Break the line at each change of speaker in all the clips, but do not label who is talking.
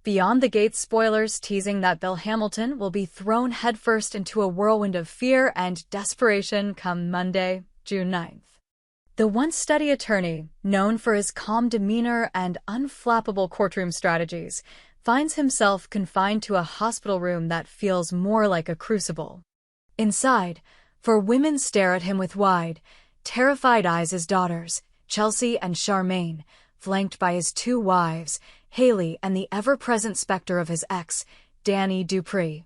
Beyond the Gates spoilers teasing that Bill Hamilton will be thrown headfirst into a whirlwind of fear and desperation come Monday, June 9th. The once steady attorney, known for his calm demeanor and unflappable courtroom strategies, finds himself confined to a hospital room that feels more like a crucible. Inside, four women stare at him with wide, terrified eyes: his daughters, Chelsea and Charmaine, flanked by his two wives, Haley, and the ever-present specter of his ex, Danny Dupree.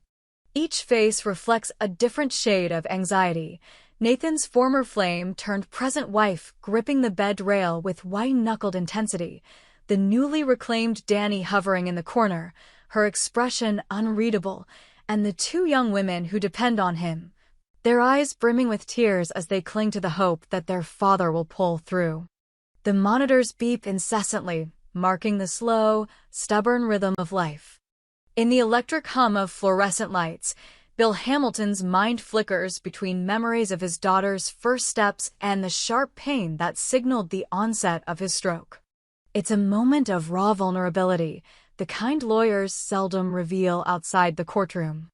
Each face reflects a different shade of anxiety. Nathan's former flame turned present wife gripping the bed rail with white-knuckled intensity, the newly reclaimed Danny hovering in the corner, her expression unreadable, and the two young women who depend on him, their eyes brimming with tears as they cling to the hope that their father will pull through. The monitors beep incessantly, marking the slow, stubborn rhythm of life. In the electric hum of fluorescent lights, Bill Hamilton's mind flickers between memories of his daughter's first steps and the sharp pain that signaled the onset of his stroke. It's a moment of raw vulnerability, the kind lawyers seldom reveal outside the courtroom.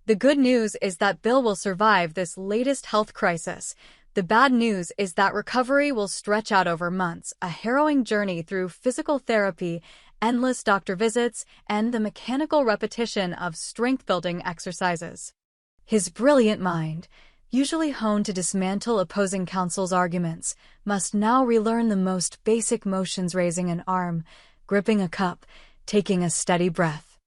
The good news is that Bill will survive this latest health crisis. The bad news is that recovery will stretch out over months, a harrowing journey through physical therapy, endless doctor visits, and the mechanical repetition of strength-building exercises. His brilliant mind, usually honed to dismantle opposing counsel's arguments, must now relearn the most basic motions: raising an arm, gripping a cup, taking a steady breath.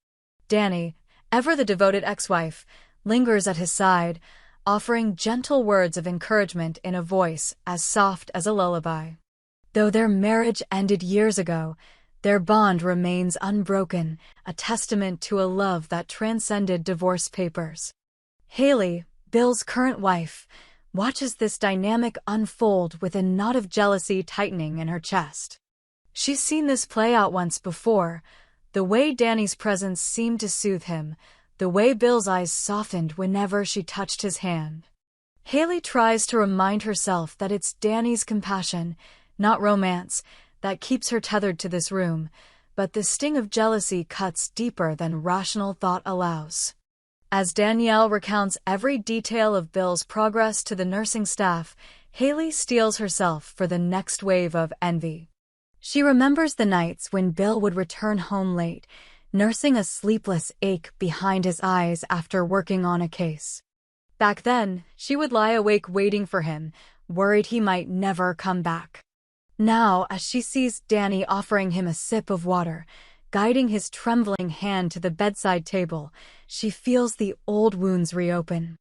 Danny, ever the devoted ex-wife, lingers at his side, offering gentle words of encouragement in a voice as soft as a lullaby. Though their marriage ended years ago, their bond remains unbroken, a testament to a love that transcended divorce papers. Haley, Bill's current wife, watches this dynamic unfold with a knot of jealousy tightening in her chest. She's seen this play out once before, the way Danny's presence seemed to soothe him, the way Bill's eyes softened whenever she touched his hand. Haley tries to remind herself that it's Danny's compassion, not romance, that keeps her tethered to this room, but the sting of jealousy cuts deeper than rational thought allows. As Danielle recounts every detail of Bill's progress to the nursing staff, Haley steels herself for the next wave of envy. She remembers the nights when Bill would return home late, nursing a sleepless ache behind his eyes after working on a case. Back then, she would lie awake waiting for him, worried he might never come back. Now, as she sees Danny offering him a sip of water, guiding his trembling hand to the bedside table, she feels the old wounds reopen.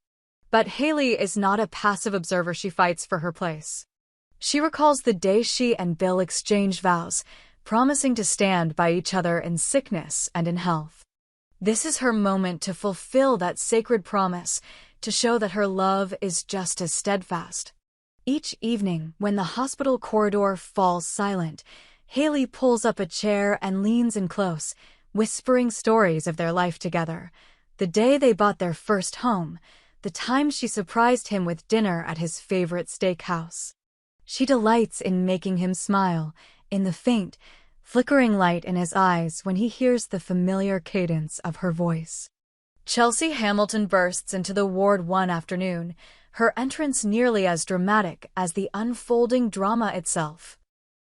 But Haley is not a passive observer. She fights for her place. She recalls the day she and Bill exchanged vows, promising to stand by each other in sickness and in health. This is her moment to fulfill that sacred promise, to show that her love is just as steadfast. Each evening, when the hospital corridor falls silent, Haley pulls up a chair and leans in close, whispering stories of their life together. The day they bought their first home, the time she surprised him with dinner at his favorite steakhouse. She delights in making him smile, in the faint, flickering light in his eyes when he hears the familiar cadence of her voice. Chelsea Hamilton bursts into the ward one afternoon, her entrance nearly as dramatic as the unfolding drama itself.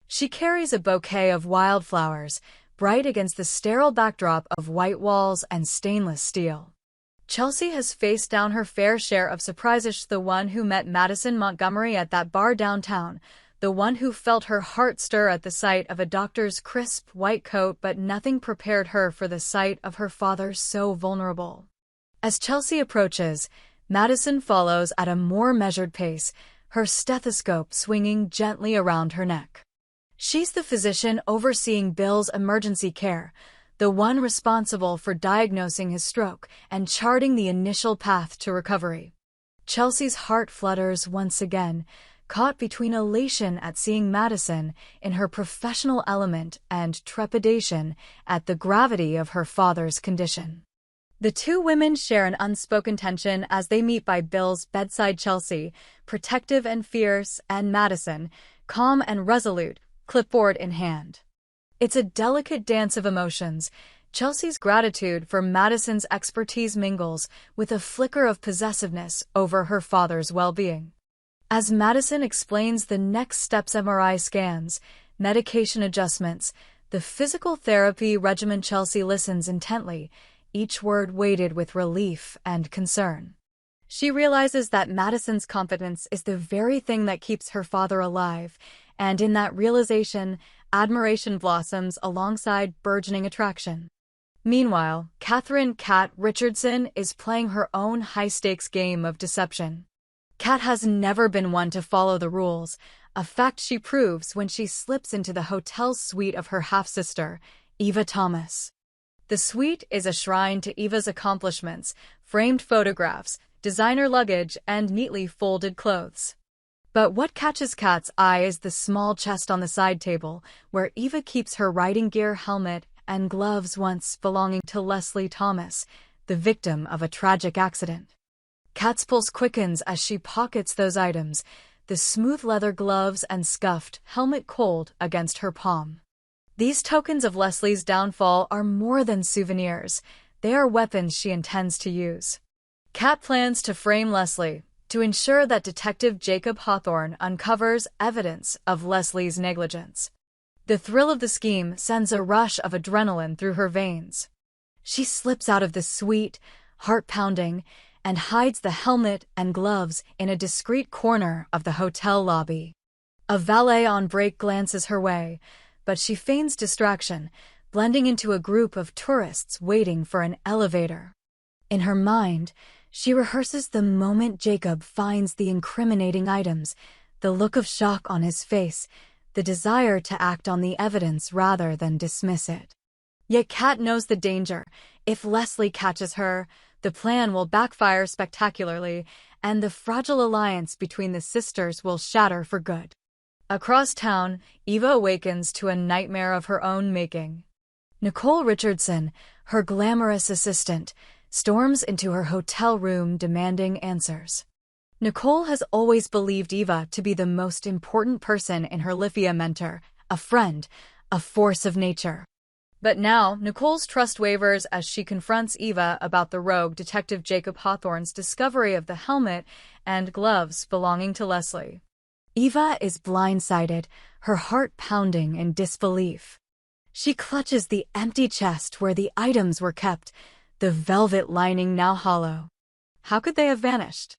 She carries a bouquet of wildflowers, bright against the sterile backdrop of white walls and stainless steel. Chelsea has faced down her fair share of surprises: the one who met Madison Montgomery at that bar downtown, the one who felt her heart stir at the sight of a doctor's crisp white coat, but nothing prepared her for the sight of her father so vulnerable. As Chelsea approaches, Madison follows at a more measured pace, her stethoscope swinging gently around her neck. She's the physician overseeing Bill's emergency care, the one responsible for diagnosing his stroke and charting the initial path to recovery. Chelsea's heart flutters once again, caught between elation at seeing Madison in her professional element and trepidation at the gravity of her father's condition. The two women share an unspoken tension as they meet by Bill's bedside: Chelsea, protective and fierce, and Madison, calm and resolute, clipboard in hand. It's a delicate dance of emotions, Chelsea's gratitude for Madison's expertise mingles with a flicker of possessiveness over her father's well-being. As Madison explains the next steps: MRI scans, medication adjustments, the physical therapy regimen, Chelsea listens intently, each word weighted with relief and concern. She realizes that Madison's confidence is the very thing that keeps her father alive, and in that realization, admiration blossoms alongside burgeoning attraction. Meanwhile, Catherine "Cat" Richardson is playing her own high-stakes game of deception. Cat has never been one to follow the rules, a fact she proves when she slips into the hotel suite of her half-sister, Eva Thomas. The suite is a shrine to Eva's accomplishments: framed photographs, designer luggage, and neatly folded clothes. But what catches Kat's eye is the small chest on the side table, where Eva keeps her riding gear, helmet, and gloves once belonging to Leslie Thomas, the victim of a tragic accident. Kat's pulse quickens as she pockets those items, the smooth leather gloves and scuffed helmet cold against her palm. These tokens of Leslie's downfall are more than souvenirs. They are weapons she intends to use. Kat plans to frame Leslie, to ensure that Detective Jacob Hawthorne uncovers evidence of Leslie's negligence. The thrill of the scheme sends a rush of adrenaline through her veins. She slips out of the suite, heart pounding, and hides the helmet and gloves in a discreet corner of the hotel lobby. A valet on break glances her way, but she feigns distraction, blending into a group of tourists waiting for an elevator. In her mind, she rehearses the moment Jacob finds the incriminating items, the look of shock on his face, the desire to act on the evidence rather than dismiss it. Yet Kat knows the danger. If Leslie catches her, the plan will backfire spectacularly, and the fragile alliance between the sisters will shatter for good. Across town, Eva awakens to a nightmare of her own making. Nicole Richardson, her glamorous assistant, storms into her hotel room demanding answers. Nicole has always believed Eva to be the most important person in her life: a mentor, a friend, a force of nature. But now, Nicole's trust wavers as she confronts Eva about the rogue Detective Jacob Hawthorne's discovery of the helmet and gloves belonging to Leslie. Eva is blindsided, her heart pounding in disbelief. She clutches the empty chest where the items were kept, the velvet lining now hollow. How could they have vanished?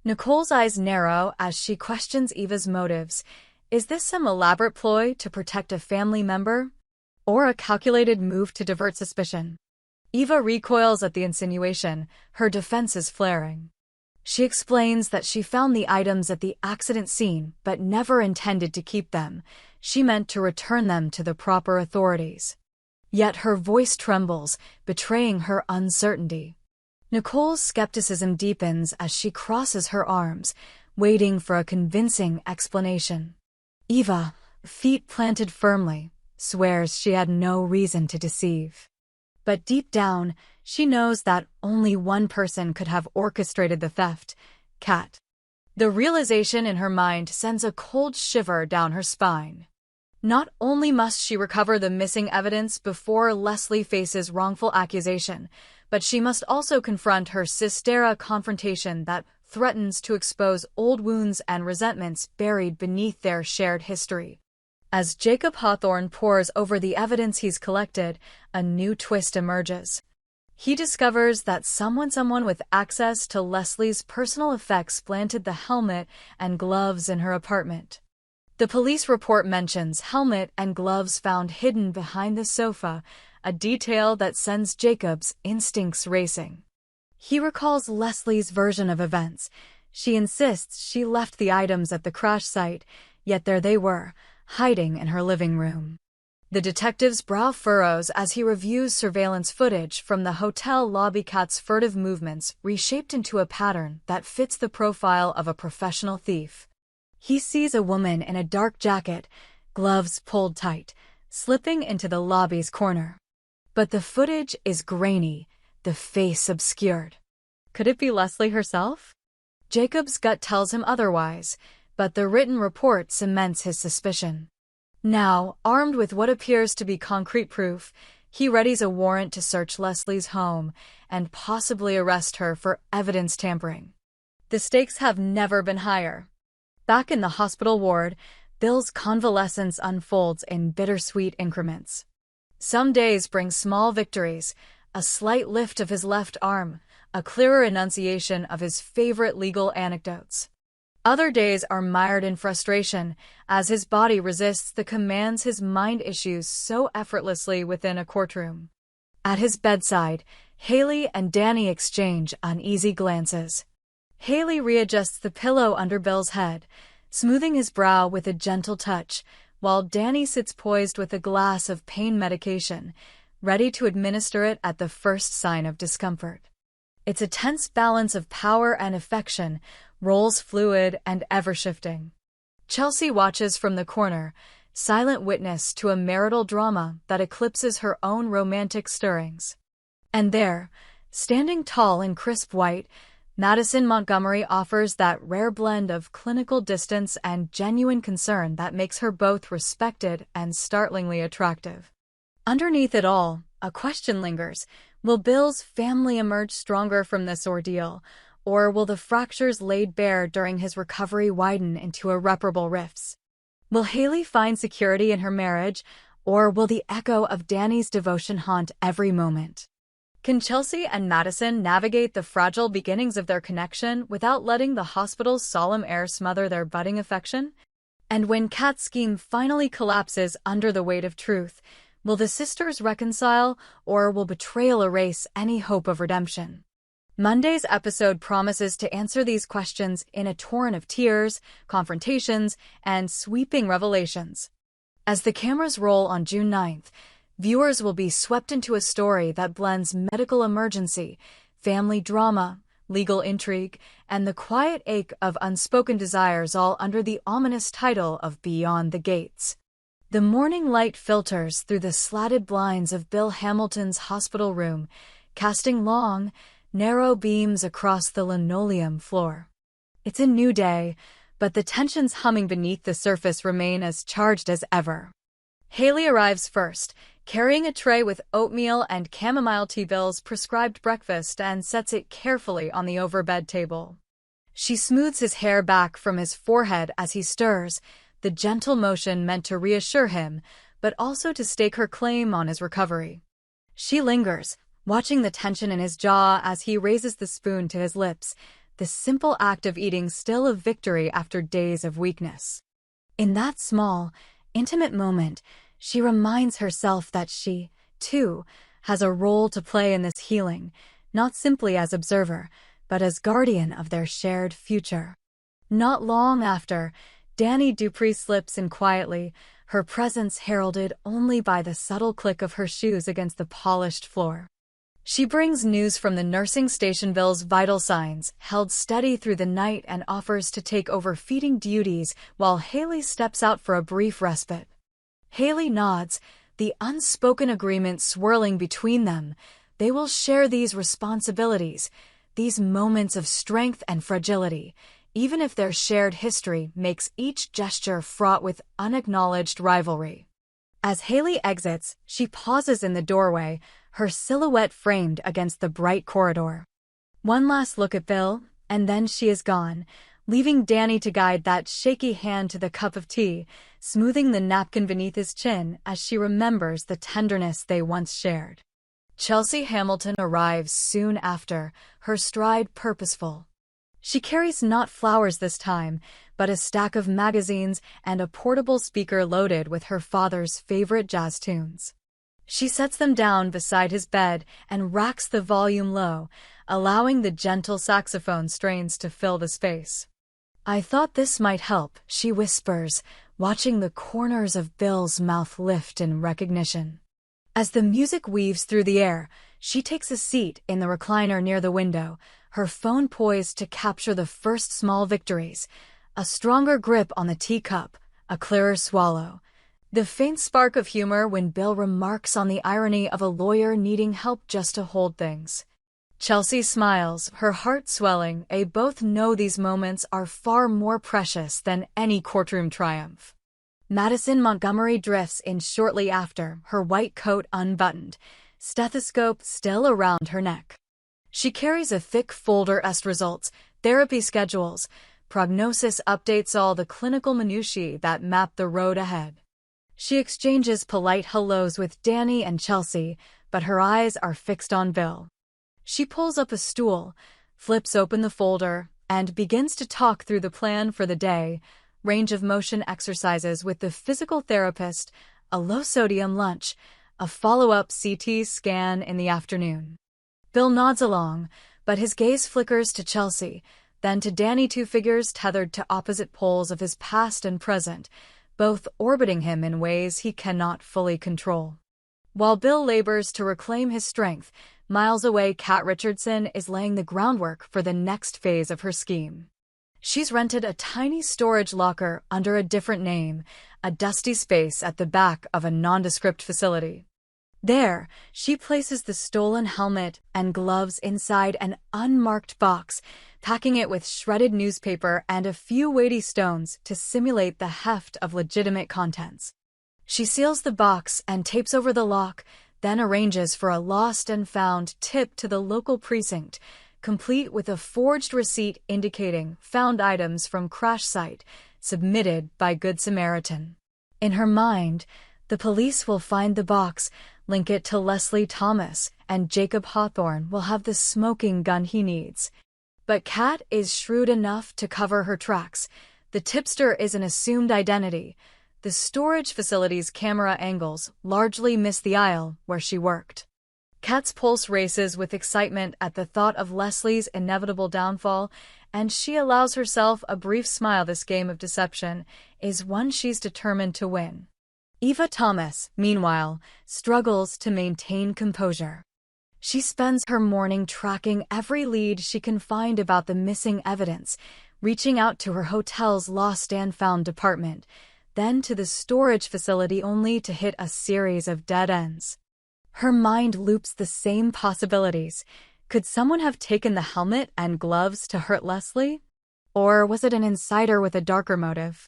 Nicole's eyes narrow as she questions Eva's motives. Is this some elaborate ploy to protect a family member? Or a calculated move to divert suspicion? Eva recoils at the insinuation, her defenses flaring. She explains that she found the items at the accident scene but never intended to keep them. She meant to return them to the proper authorities. Yet her voice trembles, betraying her uncertainty. Nicole's skepticism deepens as she crosses her arms, waiting for a convincing explanation. Eva, feet planted firmly, swears she had no reason to deceive. But deep down, she knows that only one person could have orchestrated the theft: Kat. The realization in her mind sends a cold shiver down her spine. Not only must she recover the missing evidence before Leslie faces wrongful accusation, but she must also confront her sister, a confrontation that threatens to expose old wounds and resentments buried beneath their shared history. As Jacob Hawthorne pores over the evidence he's collected, a new twist emerges. He discovers that someone with access to Leslie's personal effects planted the helmet and gloves in her apartment. The police report mentions helmet and gloves found hidden behind the sofa, a detail that sends Jacob's instincts racing. He recalls Leslie's version of events. She insists she left the items at the crash site, yet there they were, hiding in her living room. The detective's brow furrows as he reviews surveillance footage from the hotel lobby. Kat's furtive movements reshaped into a pattern that fits the profile of a professional thief. He sees a woman in a dark jacket, gloves pulled tight, slipping into the lobby's corner. But the footage is grainy, the face obscured. Could it be Leslie herself? Jacob's gut tells him otherwise, but the written report cements his suspicion. Now, armed with what appears to be concrete proof, He readies a warrant to search Leslie's home and possibly arrest her for evidence tampering. The stakes have never been higher. Back in the hospital ward, Bill's convalescence unfolds in bittersweet increments. Some days bring small victories, a slight lift of his left arm, a clearer enunciation of his favorite legal anecdotes. Other days are mired in frustration, as his body resists the commands his mind issues so effortlessly within a courtroom. At his bedside, Haley and Danny exchange uneasy glances. Haley readjusts the pillow under Bill's head, smoothing his brow with a gentle touch, while Danny sits poised with a glass of pain medication, ready to administer it at the first sign of discomfort. It's a tense balance of power and affection, roles fluid and ever-shifting. Chelsea watches from the corner, silent witness to a marital drama that eclipses her own romantic stirrings. And there, standing tall in crisp white, Madison Montgomery offers that rare blend of clinical distance and genuine concern that makes her both respected and startlingly attractive. Underneath it all, a question lingers. Will Bill's family emerge stronger from this ordeal, or will the fractures laid bare during his recovery widen into irreparable rifts? Will Haley find security in her marriage, or will the echo of Danny's devotion haunt every moment? Can Chelsea and Madison navigate the fragile beginnings of their connection without letting the hospital's solemn air smother their budding affection? And when Kat's scheme finally collapses under the weight of truth, will the sisters reconcile, or will betrayal erase any hope of redemption? Monday's episode promises to answer these questions in a torrent of tears, confrontations, and sweeping revelations. As the cameras roll on June 9th, viewers will be swept into a story that blends medical emergency, family drama, legal intrigue, and the quiet ache of unspoken desires, all under the ominous title of Beyond the Gates. The morning light filters through the slatted blinds of Bill Hamilton's hospital room, casting long, narrow beams across the linoleum floor. It's a new day, but the tensions humming beneath the surface remain as charged as ever. Haley arrives first, carrying a tray with oatmeal and chamomile tea, Bill's prescribed breakfast, and sets it carefully on the overbed table. She smooths his hair back from his forehead as he stirs, the gentle motion meant to reassure him, but also to stake her claim on his recovery. She lingers, watching the tension in his jaw as he raises the spoon to his lips, the simple act of eating still a victory after days of weakness. In that small, intimate moment, she reminds herself that she, too, has a role to play in this healing, not simply as observer, but as guardian of their shared future. Not long after, Danny Dupree slips in quietly, her presence heralded only by the subtle click of her shoes against the polished floor. She brings news from the nursing station, Bill's vital signs, held steady through the night, and offers to take over feeding duties while Haley steps out for a brief respite. Haley nods, the unspoken agreement swirling between them. They will share these responsibilities, these moments of strength and fragility, even if their shared history makes each gesture fraught with unacknowledged rivalry. As Haley exits, she pauses in the doorway, her silhouette framed against the bright corridor. One last look at Bill, and then she is gone, leaving Danny to guide that shaky hand to the cup of tea, smoothing the napkin beneath his chin as she remembers the tenderness they once shared. Chelsea Hamilton arrives soon after, her stride purposeful. She carries not flowers this time, but a stack of magazines and a portable speaker loaded with her father's favorite jazz tunes. She sets them down beside his bed and racks the volume low, allowing the gentle saxophone strains to fill the space. "I thought this might help," she whispers, watching the corners of Bill's mouth lift in recognition. As the music weaves through the air, she takes a seat in the recliner near the window, her phone poised to capture the first small victories, a stronger grip on the teacup, a clearer swallow. The faint spark of humor when Bill remarks on the irony of a lawyer needing help just to hold things. Chelsea smiles, her heart swelling. They both know these moments are far more precious than any courtroom triumph. Madison Montgomery drifts in shortly after, her white coat unbuttoned, stethoscope still around her neck. She carries a thick folder of results, therapy schedules, prognosis updates, all the clinical minutiae that map the road ahead. She exchanges polite hellos with Danny and Chelsea, but her eyes are fixed on Bill. She pulls up a stool, flips open the folder, and begins to talk through the plan for the day, range of motion exercises with the physical therapist, a low-sodium lunch, a follow-up CT scan in the afternoon. Bill nods along, but his gaze flickers to Chelsea, then to Danny, two figures tethered to opposite poles of his past and present, both orbiting him in ways he cannot fully control. While Bill labors to reclaim his strength, miles away Kat Richardson is laying the groundwork for the next phase of her scheme. She's rented a tiny storage locker under a different name, a dusty space at the back of a nondescript facility. There, she places the stolen helmet and gloves inside an unmarked box, packing it with shredded newspaper and a few weighty stones to simulate the heft of legitimate contents. She seals the box and tapes over the lock, then arranges for a lost and found tip to the local precinct, complete with a forged receipt indicating found items from crash site, submitted by Good Samaritan. In her mind, the police will find the box, link it to Leslie Thomas, and Jacob Hawthorne will have the smoking gun he needs. But Kat is shrewd enough to cover her tracks. The tipster is an assumed identity. The storage facility's camera angles largely miss the aisle where she worked. Kat's pulse races with excitement at the thought of Leslie's inevitable downfall, and she allows herself a brief smile. This game of deception is one she's determined to win. Eva Thomas, meanwhile, struggles to maintain composure. She spends her morning tracking every lead she can find about the missing evidence, reaching out to her hotel's lost and found department, then to the storage facility, only to hit a series of dead ends. Her mind loops the same possibilities. Could someone have taken the helmet and gloves to hurt Leslie? Or was it an insider with a darker motive?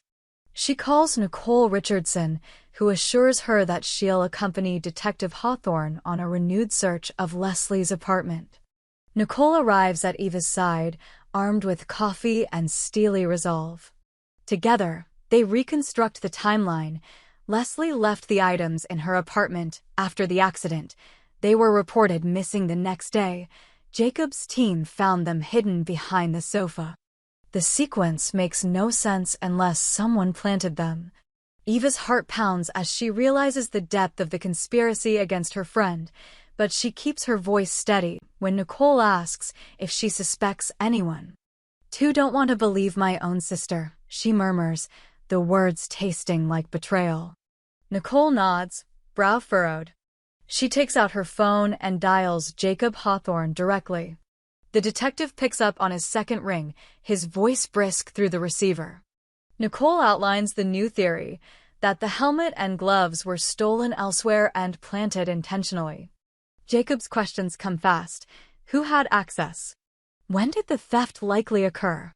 She calls Nicole Richardson, who assures her that she'll accompany Detective Hawthorne on a renewed search of Leslie's apartment. Nicole arrives at Eva's side, armed with coffee and steely resolve. Together, they reconstruct the timeline. Leslie left the items in her apartment after the accident. They were reported missing the next day. Jacob's team found them hidden behind the sofa. The sequence makes no sense unless someone planted them. Eva's heart pounds as she realizes the depth of the conspiracy against her friend, but she keeps her voice steady when Nicole asks if she suspects anyone. "Two don't want to believe my own sister," she murmurs, the words tasting like betrayal. Nicole nods, brow furrowed. She takes out her phone and dials Jacob Hawthorne directly. The detective picks up on his second ring, his voice brisk through the receiver. Nicole outlines the new theory, that the helmet and gloves were stolen elsewhere and planted intentionally. Jacob's questions come fast. Who had access? When did the theft likely occur?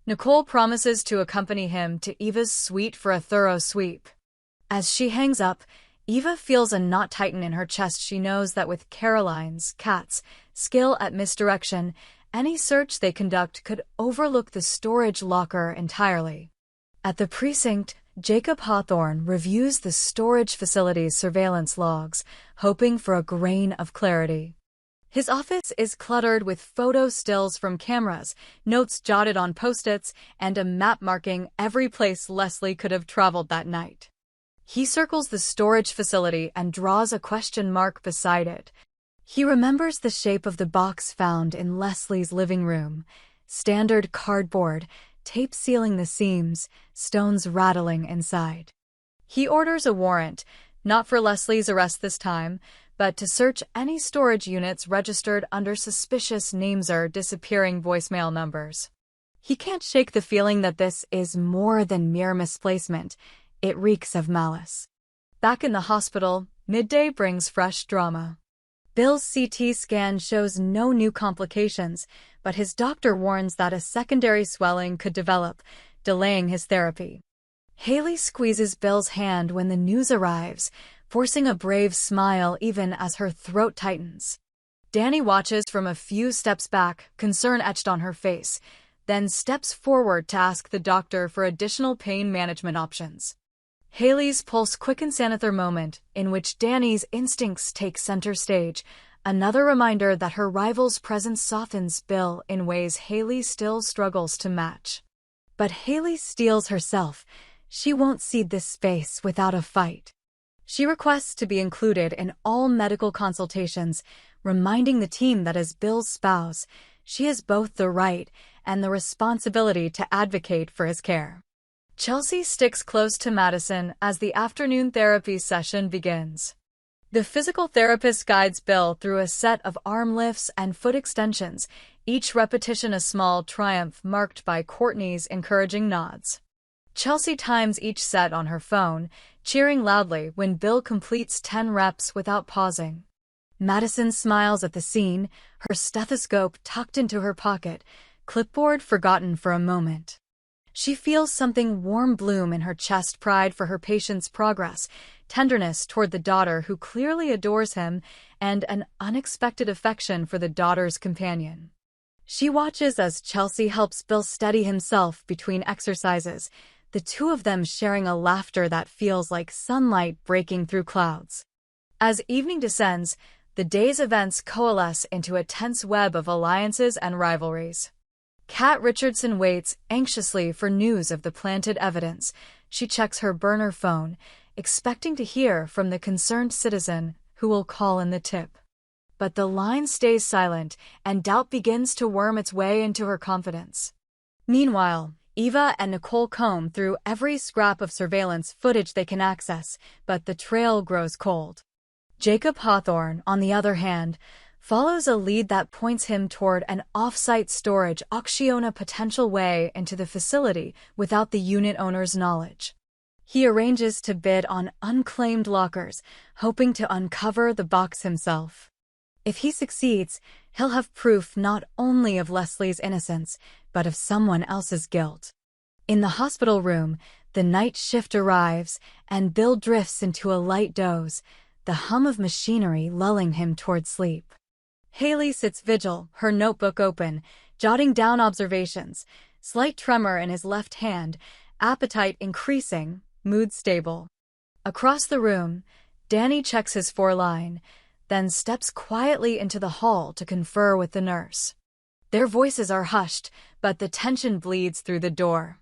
Nicole promises to accompany him to Eva's suite for a thorough sweep. As she hangs up, Eva feels a knot tighten in her chest. She knows that with Caroline's, Kat's, skill at misdirection, any search they conduct could overlook the storage locker entirely. At the precinct, Jacob Hawthorne reviews the storage facility's surveillance logs, hoping for a grain of clarity. His office is cluttered with photo stills from cameras, notes jotted on post-its, and a map marking every place Leslie could have traveled that night. He circles the storage facility and draws a question mark beside it. He remembers the shape of the box found in Leslie's living room. Standard cardboard, tape sealing the seams, stones rattling inside. He orders a warrant, not for Leslie's arrest this time, but to search any storage units registered under suspicious names or disappearing voicemail numbers. He can't shake the feeling that this is more than mere misplacement. It reeks of malice. Back in the hospital, midday brings fresh drama. Bill's CT scan shows no new complications, but his doctor warns that a secondary swelling could develop, delaying his therapy. Haley squeezes Bill's hand when the news arrives, forcing a brave smile even as her throat tightens. Danny watches from a few steps back, concern etched on her face, then steps forward to ask the doctor for additional pain management options. Haley's pulse quickens another moment in which Danny's instincts take center stage, another reminder that her rival's presence softens Bill in ways Haley still struggles to match. But Haley steels herself. She won't cede this space without a fight. She requests to be included in all medical consultations, reminding the team that as Bill's spouse, she has both the right and the responsibility to advocate for his care. Chelsea sticks close to Madison as the afternoon therapy session begins. The physical therapist guides Bill through a set of arm lifts and foot extensions, each repetition a small triumph marked by Courtney's encouraging nods. Chelsea times each set on her phone, cheering loudly when Bill completes 10 reps without pausing. Madison smiles at the scene, her stethoscope tucked into her pocket, clipboard forgotten for a moment. She feels something warm bloom in her chest, pride for her patient's progress, tenderness toward the daughter who clearly adores him, and an unexpected affection for the daughter's companion. She watches as Chelsea helps Bill steady himself between exercises, the two of them sharing a laughter that feels like sunlight breaking through clouds. As evening descends, the day's events coalesce into a tense web of alliances and rivalries. Kat Richardson waits anxiously for news of the planted evidence. She checks her burner phone, expecting to hear from the concerned citizen who will call in the tip. But the line stays silent, and doubt begins to worm its way into her confidence. Meanwhile, Eva and Nicole comb through every scrap of surveillance footage they can access, but the trail grows cold. Jacob Hawthorne, on the other hand, follows a lead that points him toward an off-site storage auction, a potential way into the facility without the unit owner's knowledge. He arranges to bid on unclaimed lockers, hoping to uncover the box himself. If he succeeds, he'll have proof not only of Leslie's innocence, but of someone else's guilt. In the hospital room, the night shift arrives, and Bill drifts into a light doze, the hum of machinery lulling him toward sleep. Haley sits vigil, her notebook open, jotting down observations, slight tremor in his left hand, appetite increasing, mood stable. Across the room, Danny checks his 4-line, then steps quietly into the hall to confer with the nurse. Their voices are hushed, but the tension bleeds through the door.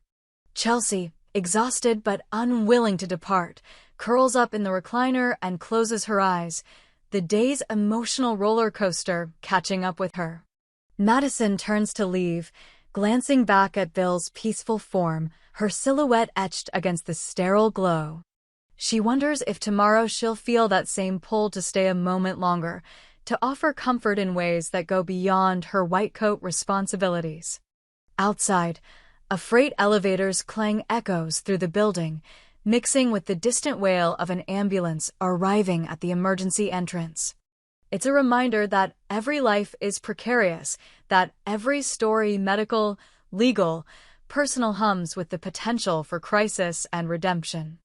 Chelsea, exhausted but unwilling to depart, curls up in the recliner and closes her eyes, the day's emotional roller coaster catching up with her. Madison turns to leave, glancing back at Bill's peaceful form, her silhouette etched against the sterile glow. She wonders if tomorrow she'll feel that same pull to stay a moment longer, to offer comfort in ways that go beyond her white coat responsibilities. Outside, a freight elevator's clang echoes through the building, mixing with the distant wail of an ambulance arriving at the emergency entrance. It's a reminder that every life is precarious, that every story, medical, legal, personal, hums with the potential for crisis and redemption.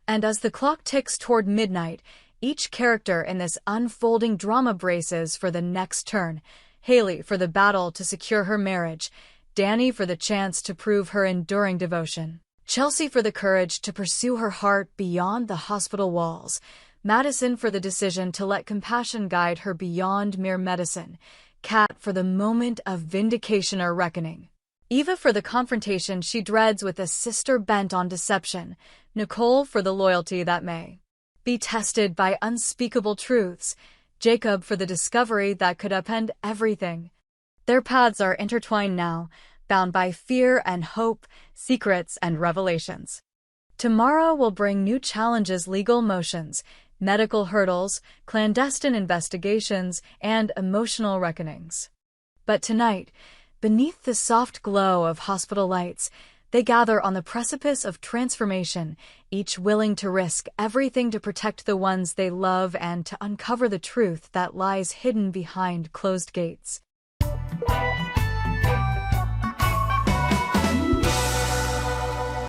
And as the clock ticks toward midnight, each character in this unfolding drama braces for the next turn. Haley for the battle to secure her marriage, Danny for the chance to prove her enduring devotion, Chelsea for the courage to pursue her heart beyond the hospital walls, Madison for the decision to let compassion guide her beyond mere medicine, Kat for the moment of vindication or reckoning, Eva for the confrontation she dreads with a sister bent on deception, Nicole for the loyalty that may be tested by unspeakable truths, Jacob for the discovery that could upend everything. Their paths are intertwined now, bound by fear and hope, secrets and revelations. Tomorrow will bring new challenges, legal motions, medical hurdles, clandestine investigations, and emotional reckonings. But tonight, beneath the soft glow of hospital lights, they gather on the precipice of transformation, each willing to risk everything to protect the ones they love and to uncover the truth that lies hidden behind closed gates.